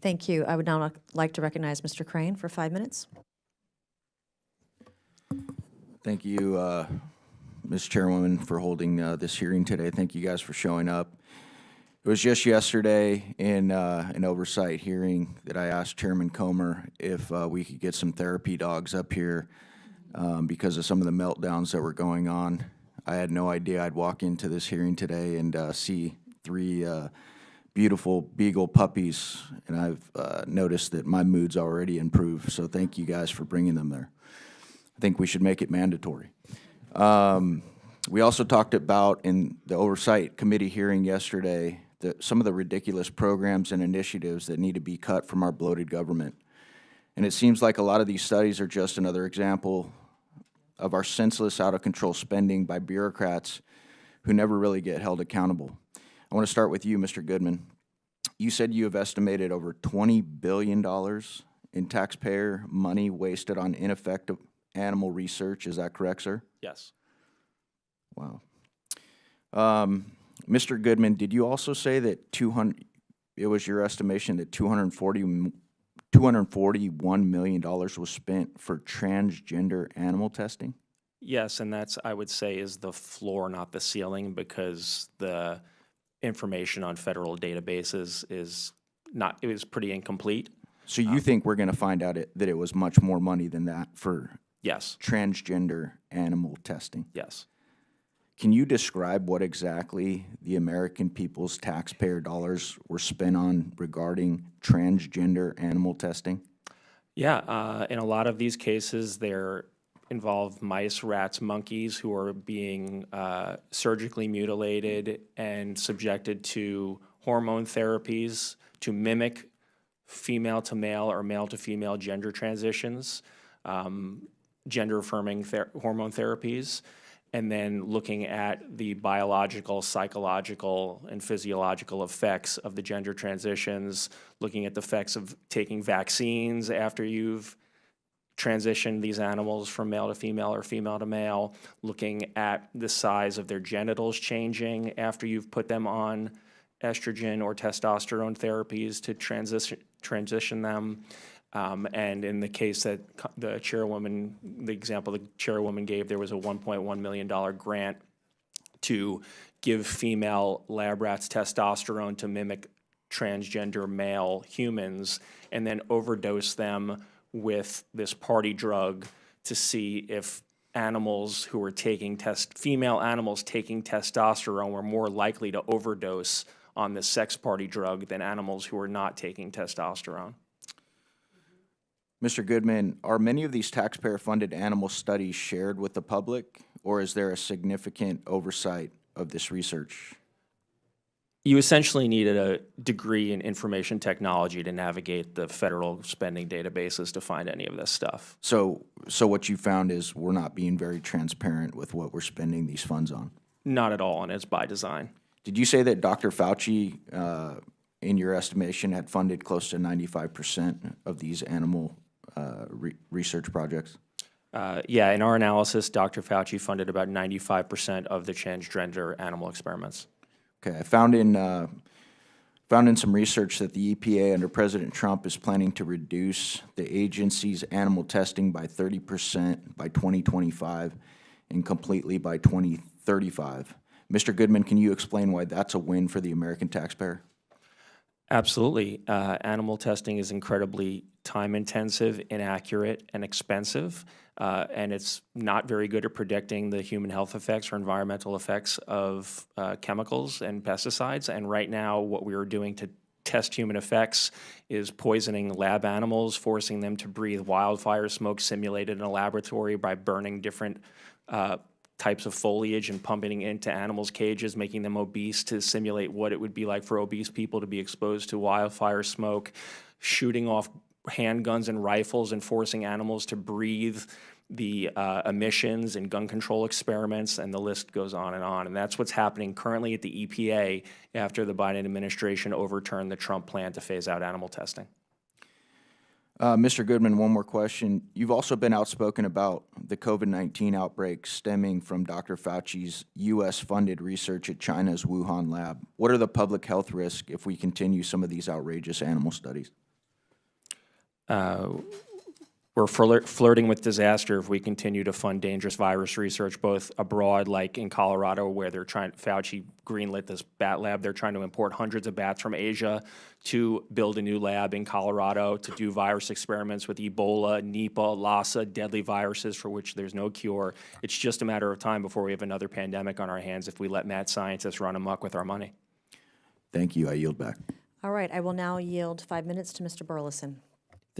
Thank you. I would now like to recognize Mr. Crane for 5 minutes. Thank you, Ms. Chairwoman, for holding this hearing today. Thank you guys for showing up. It was just yesterday in an oversight hearing that I asked Chairman Comer if we could get some therapy dogs up here because of some of the meltdowns that were going on. I had no idea I'd walk into this hearing today and see three beautiful beagle puppies, and I've noticed that my mood's already improved, so thank you guys for bringing them there. I think we should make it mandatory. We also talked about in the Oversight Committee hearing yesterday some of the ridiculous programs and initiatives that need to be cut from our bloated government. And it seems like a lot of these studies are just another example of our senseless, out-of-control spending by bureaucrats who never really get held accountable. I want to start with you, Mr. Goodman. You said you have estimated over $20 billion in taxpayer money wasted on ineffective animal research. Is that correct, sir? Yes. Wow. Mr. Goodman, did you also say that it was your estimation that $241 million was spent for transgender animal testing? Yes, and that's, I would say, is the floor, not the ceiling, because the information on federal databases is pretty incomplete. So you think we're going to find out that it was much more money than that for Yes. transgender animal testing? Yes. Can you describe what exactly the American people's taxpayer dollars were spent on regarding transgender animal testing? Yeah, in a lot of these cases, they're involve mice, rats, monkeys who are being surgically mutilated and subjected to hormone therapies to mimic female to male or male to female gender transitions, gender-affirming hormone therapies, and then looking at the biological, psychological, and physiological effects of the gender transitions, looking at the effects of taking vaccines after you've transitioned these animals from male to female or female to male, looking at the size of their genitals changing after you've put them on estrogen or testosterone therapies to transition them. And in the case that the example the chairwoman gave, there was a $1.1 million grant to give female lab rats testosterone to mimic transgender male humans and then overdose them with this party drug to see if animals who were taking female animals taking testosterone were more likely to overdose on the sex party drug than animals who were not taking testosterone. Mr. Goodman, are many of these taxpayer-funded animal studies shared with the public, or is there a significant oversight of this research? You essentially needed a degree in information technology to navigate the federal spending databases to find any of this stuff. So what you found is we're not being very transparent with what we're spending these funds on? Not at all, and it's by design. Did you say that Dr. Fauci, in your estimation, had funded close to 95% of these animal research projects? Yeah, in our analysis, Dr. Fauci funded about 95% of the transgender animal experiments. Okay, I found in some research that the EPA under President Trump is planning to reduce the agency's animal testing by 30% by 2025 and completely by 2035. Mr. Goodman, can you explain why that's a win for the American taxpayer? Absolutely. Animal testing is incredibly time-intensive, inaccurate, and expensive, and it's not very good at predicting the human health effects or environmental effects of chemicals and pesticides. And right now, what we are doing to test human effects is poisoning lab animals, forcing them to breathe wildfire smoke simulated in a laboratory by burning different types of foliage and pumping it into animals' cages, making them obese to simulate what it would be like for obese people to be exposed to wildfire smoke, shooting off handguns and rifles and forcing animals to breathe the emissions and gun control experiments, and the list goes on. And that's what's happening currently at the EPA after the Biden administration overturned the Trump plan to phase out animal testing. Mr. Goodman, one more question. You've also been outspoken about the COVID-19 outbreak stemming from Dr. Fauci's U.S.-funded research at China's Wuhan lab. What are the public health risks if we continue some of these outrageous animal studies? We're flirting with disaster if we continue to fund dangerous virus research, both abroad, like in Colorado, where they're Fauci greenlit this bat lab. They're trying to import hundreds of bats from Asia to build a new lab in Colorado to do virus experiments with Ebola, Nipah, Lassa, deadly viruses for which there's no cure. It's just a matter of time before we have another pandemic on our hands if we let mad scientists run amok with our money. Thank you. I yield back. All right, I will now yield 5 minutes to Mr. Burleson.